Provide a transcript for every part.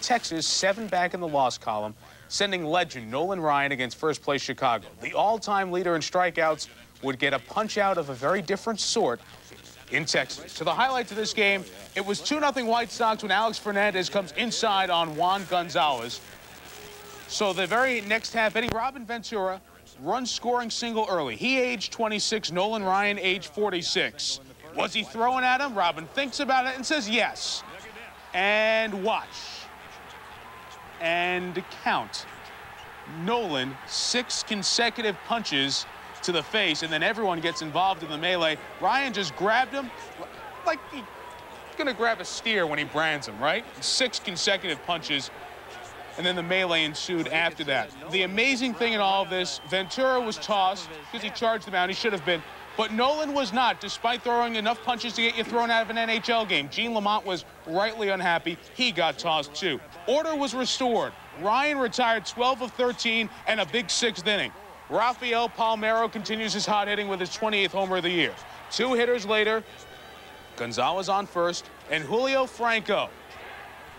Texas 7 back in the loss column, sending legend Nolan Ryan against first-place Chicago. The all-time leader in strikeouts would get a punch-out of a very different sort in Texas. To the highlights of this game, it was 2-0 White Sox when Alex Fernandez comes inside on Juan Gonzalez. So the very next half inning, Robin Ventura runs scoring single early. He aged 26, Nolan Ryan aged 46. Was he throwing at him? Robin thinks about it and says yes. And watch. And count. Nolan, 6 consecutive punches to the face, and then everyone gets involved in the melee. Ryan just grabbed him like he's gonna grab a steer when he brands him, right? 6 consecutive punches, and then the melee ensued after that. The amazing thing in all of this, Ventura was tossed because he charged him out. He should have been. But Nolan was not, despite throwing enough punches to get you thrown out of an NHL game. Gene Lamont was rightly unhappy. He got tossed, too. Order was restored. Ryan retired 12 of 13 and a big 6th inning. Rafael Palmeiro continues his hot hitting with his 28th homer of the year. 2 hitters later, Gonzalez on first, and Julio Franco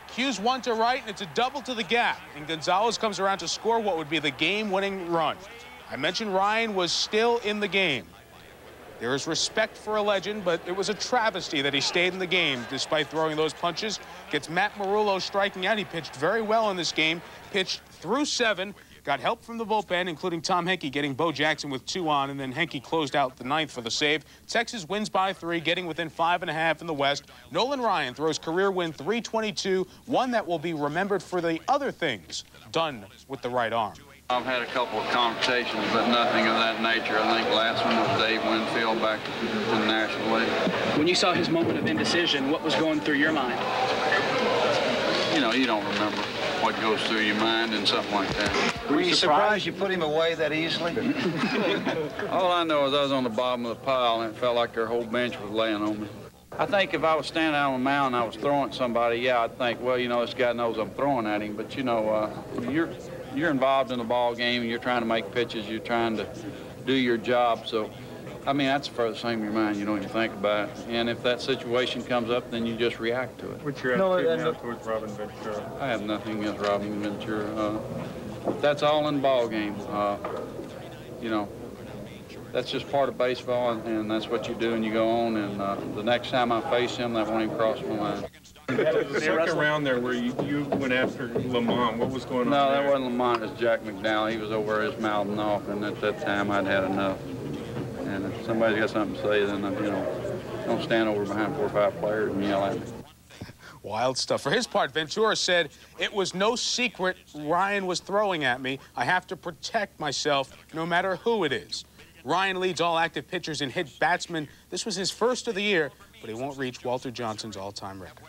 cues one to right, and it's a double to the gap. And Gonzalez comes around to score what would be the game-winning run. I mentioned Ryan was still in the game. There is respect for a legend, but it was a travesty that he stayed in the game despite throwing those punches. Gets Matt Marullo striking out. He pitched very well in this game, pitched through 7, got help from the bullpen, including Tom Henke getting Bo Jackson with 2 on, and then Henke closed out the 9th for the save. Texas wins by 3, getting within 5.5 in the West. Nolan Ryan throws career win 322, one that will be remembered for the other things done with the right arm. I've had a couple of conversations, but nothing of that nature. I think last one was Dave Winfield back in the National League. When you saw his moment of indecision, what was going through your mind? You know, you don't remember what goes through your mind and something like that. Were you surprised you put him away that easily? All I know is I was on the bottom of the pile, and it felt like their whole bench was laying on me. I think if I was standing out on the mound and I was throwing at somebody, yeah, I'd think, well, you know, this guy knows I'm throwing at him. But, you know, you're involved in the ball game, and you're trying to make pitches, you're trying to do your job. So, I mean, that's the furthest thing in your mind. You don't even think about it. And if that situation comes up, then you just react to it. What's your attitude now towards Robin Ventura? I have nothing against Robin Ventura. That's all in the ball game. You know, that's just part of baseball, and that's what you do, and you go on. And the next time I face him, that won't even cross my mind. The second round there where you went after Lamont, what was going on No, there? that wasn't Lamont, it was Jack McDowell. He was over his mouthing off, and at that time I'd had enough. And if somebody's got something to say, then, you know, don't stand over behind 4 or 5 players and yell at me. Wild stuff. For his part, Ventura said, "It was no secret Ryan was throwing at me. I have to protect myself no matter who it is." Ryan leads all active pitchers in hit batsmen. This was his first of the year, but he won't reach Walter Johnson's all-time record.